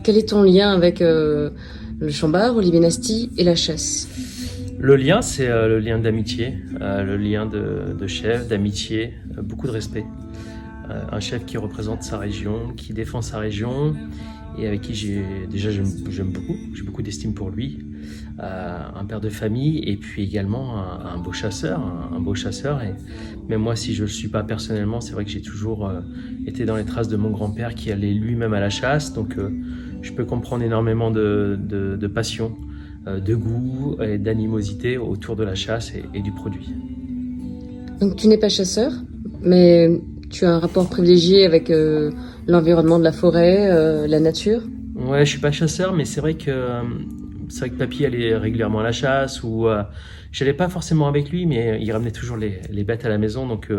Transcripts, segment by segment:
Quel est ton lien avec le chambard, Olivier Nasty et la chasse? Le lien, c'est le lien d'amitié, le lien de chef, d'amitié, beaucoup de respect. Un chef qui représente sa région, qui défend sa région et avec qui j'aime beaucoup, j'ai beaucoup d'estime pour lui. Un père de famille et puis également un beau chasseur, un beau chasseur. Et même moi, si je ne le suis pas personnellement, c'est vrai que j'ai toujours été dans les traces de mon grand-père qui allait lui-même à la chasse. Donc je peux comprendre énormément de passion, de goût et d'animosité autour de la chasse et du produit. Donc tu n'es pas chasseur, mais tu as un rapport privilégié avec l'environnement de la forêt, la nature? Ouais, je suis pas chasseur, mais c'est vrai que papy allait régulièrement à la chasse ou j'allais pas forcément avec lui, mais il ramenait toujours les bêtes à la maison. Donc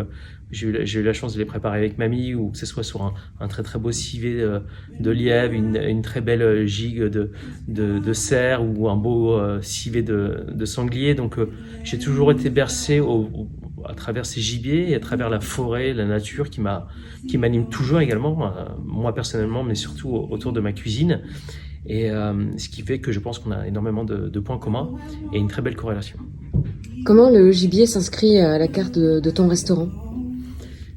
j'ai eu la chance de les préparer avec mamie, ou que ce soit sur un très très beau civet de lièvre, une très belle gigue de cerf ou un beau civet de sanglier. Donc j'ai toujours été bercé à travers ces gibiers et à travers la forêt, la nature qui m'anime toujours également, moi personnellement, mais surtout autour de ma cuisine. Et ce qui fait que je pense qu'on a énormément de points communs et une très belle corrélation. Comment le gibier s'inscrit à la carte de ton restaurant?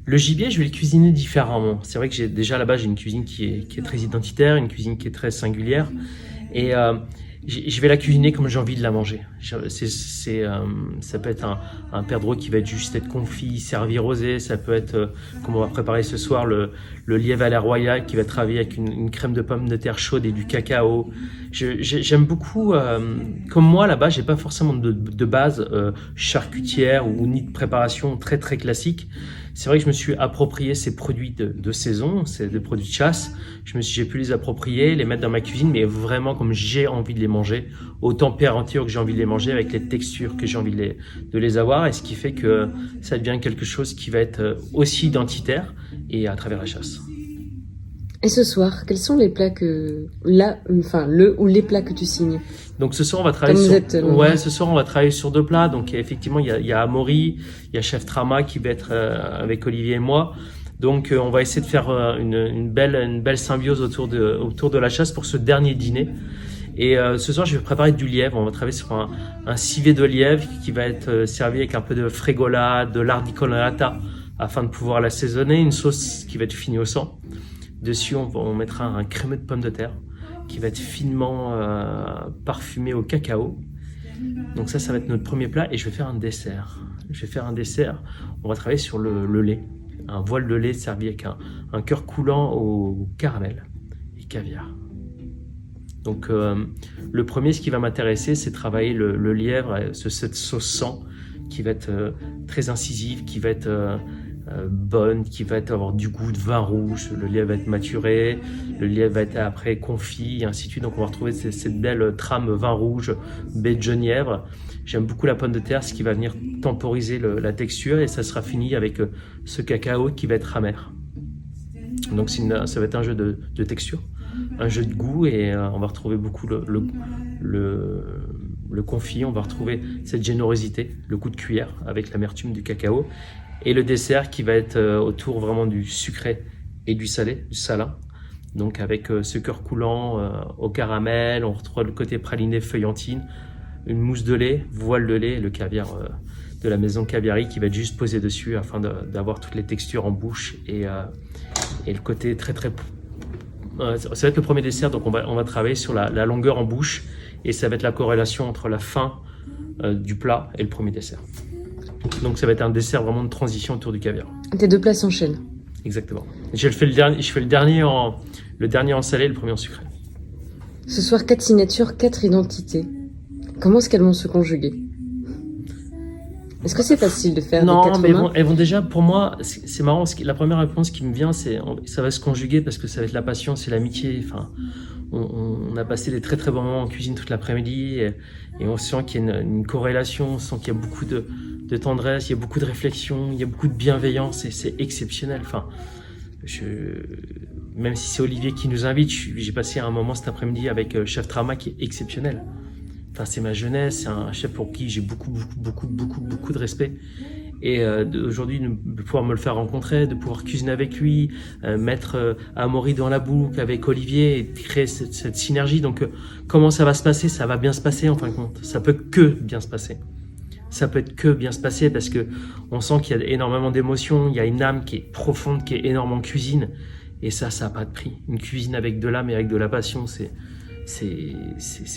Le gibier, je vais le cuisiner différemment. C'est vrai que déjà là-bas, j'ai une cuisine qui est très identitaire, une cuisine qui est très singulière. Et je vais la cuisiner comme j'ai envie de la manger. Ça peut être un perdreau qui va juste être confit, servi rosé. Ça peut être, comme on va préparer ce soir, le lièvre à la royale qui va travailler avec une crème de pommes de terre chaude et du cacao. J'aime beaucoup, comme moi là-bas, j'ai pas forcément de base charcutière ou ni de préparation très très classique. C'est vrai que je me suis approprié ces produits de saison, ces produits de chasse. J'ai pu les approprier, les mettre dans ma cuisine, mais vraiment comme j'ai envie de les manger, aux températures que j'ai envie de les manger, avec les textures que j'ai envie de les avoir, et ce qui fait que ça devient quelque chose qui va être aussi identitaire et à travers la chasse. Et ce soir, quels sont les plats les plats que tu signes? Donc ce soir on va travailler ce soir on va travailler sur 2 plats. Donc effectivement il y a Amaury, il y a Chef Trama qui va être avec Olivier et moi. Donc on va essayer de faire une belle symbiose autour de la chasse pour ce dernier dîner. Et ce soir je vais préparer du lièvre. On va travailler sur un civet de lièvre qui va être servi avec un peu de fregola, de l'ardicolata afin de pouvoir l'assaisonner, une sauce qui va être finie au sang. Dessus on mettra un crémeux de pommes de terre qui va être finement parfumé au cacao. Donc ça va être notre premier plat et je vais faire un dessert. On va travailler sur le lait, un voile de lait servi avec un cœur coulant au caramel et caviar. Donc le premier, ce qui va m'intéresser, c'est travailler le lièvre, cette sauce sang qui va être très incisive, qui va être bonne, qui va avoir du goût de vin rouge. Le lièvre va être maturé, le lièvre va être après confit et ainsi de suite. Donc on va retrouver cette belle trame vin rouge, baie de genièvre. J'aime beaucoup la pomme de terre, ce qui va venir temporiser la texture, et ça sera fini avec ce cacao qui va être amer. Donc ça va être un jeu de texture, un jeu de goût, et on va retrouver beaucoup le confit. On va retrouver cette générosité, le coup de cuillère avec l'amertume du cacao. Et le dessert qui va être autour vraiment du sucré et du salé, du salin. Donc avec ce cœur coulant au caramel, on retrouve le côté praliné feuillantine, une mousse de lait, voile de lait, et le caviar de la maison Caviari qui va être juste posé dessus afin d'avoir toutes les textures en bouche et le côté très très... ça va être le premier dessert, donc on va travailler sur la longueur en bouche, et ça va être la corrélation entre la fin du plat et le premier dessert. Donc ça va être un dessert vraiment de transition autour du caviar. Tes 2 plats s'enchaînent. Exactement. Je fais le dernier en salé et le premier en sucré. Ce soir, 4 signatures, 4 identités. Comment est-ce qu'elles vont se conjuguer? Est-ce que c'est facile de faire des 4 mains? Non, mais elles vont déjà, pour moi, c'est marrant, la première réponse qui me vient, c'est ça va se conjuguer parce que ça va être la passion, c'est l'amitié. Enfin, on a passé des très très bons moments en cuisine toute l'après-midi, et on sent qu'il y a une corrélation, on sent qu'il y a beaucoup de tendresse, il y a beaucoup de réflexion, il y a beaucoup de bienveillance, et c'est exceptionnel. Enfin, même si c'est Olivier qui nous invite, j'ai passé un moment cet après-midi avec Chef Trama qui est exceptionnel. Enfin, c'est ma jeunesse, c'est un chef pour qui j'ai beaucoup de respect. Et aujourd'hui, de pouvoir me le faire rencontrer, de pouvoir cuisiner avec lui, mettre Amaury dans la boucle avec Olivier et créer cette synergie. Donc, comment ça va se passer? Ça va bien se passer en fin de compte. Ça peut que bien se passer. Ça peut être que bien se passer parce que on sent qu'il y a énormément d'émotions. Il y a une âme qui est profonde, qui est énorme en cuisine. Et ça n'a pas de prix. Une cuisine avec de l'âme et avec de la passion, c'est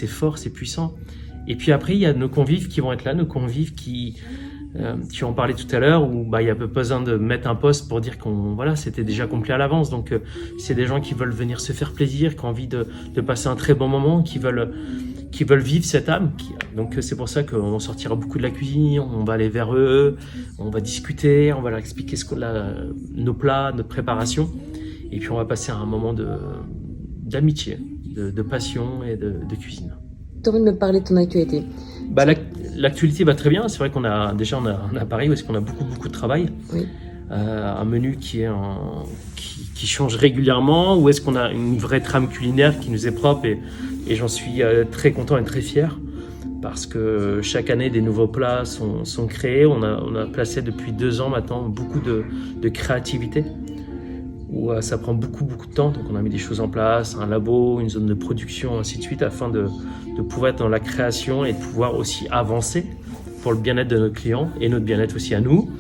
fort, c'est puissant. Et puis après, il y a nos convives qui vont être là, nos convives qui en parlaient tout à l'heure, où il n'y a pas besoin de mettre un post pour dire voilà, c'était déjà complet à l'avance. Donc c'est des gens qui veulent venir se faire plaisir, qui ont envie de passer un très bon moment, qui veulent vivre cette âme. Donc c'est pour ça qu'on sortira beaucoup de la cuisine, on va aller vers eux, on va discuter, on va leur expliquer nos plats, notre préparation. Et puis on va passer un moment d'amitié, de passion et de cuisine. Tu as envie de me parler de ton actualité? L'actualité va très bien. C'est vrai qu'on a Paris où est-ce qu'on a beaucoup de travail. Oui. Un menu qui change régulièrement, où est-ce qu'on a une vraie trame culinaire qui nous est propre et j'en suis très content et très fier parce que chaque année des nouveaux plats sont créés. On a placé depuis 2 ans maintenant beaucoup de créativité où ça prend beaucoup de temps. Donc on a mis des choses en place, un labo, une zone de production, ainsi de suite, afin de pouvoir être dans la création et de pouvoir aussi avancer pour le bien-être de nos clients et notre bien-être aussi à nous.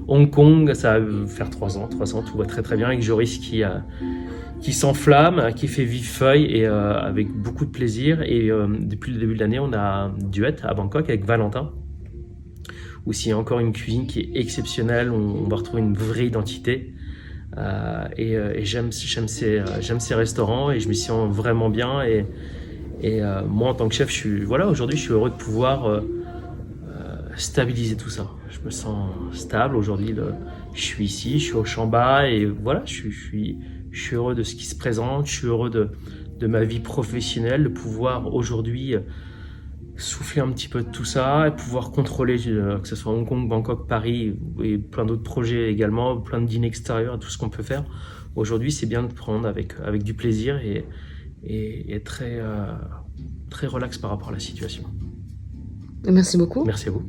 Hong Kong, ça va faire 3 ans, tout va très bien avec Joris qui s'enflamme, qui fait vive feuille et avec beaucoup de plaisir. Et depuis le début de l'année, on a un duet à Bangkok avec Valentin, où c'est encore une cuisine qui est exceptionnelle, on va retrouver une vraie identité. Et j'aime ces restaurants et je me sens vraiment bien et moi en tant que chef aujourd'hui je suis heureux de pouvoir stabiliser tout ça. Je me sens stable aujourd'hui, je suis ici, je suis au Chamba et voilà, je suis heureux de ce qui se présente, je suis heureux de ma vie professionnelle, de pouvoir aujourd'hui souffler un petit peu de tout ça et pouvoir contrôler que ce soit Hong Kong, Bangkok, Paris et plein d'autres projets également, plein de dîners extérieurs et tout ce qu'on peut faire. Aujourd'hui, c'est bien de prendre avec du plaisir et très relax par rapport à la situation. Merci beaucoup. Merci à vous.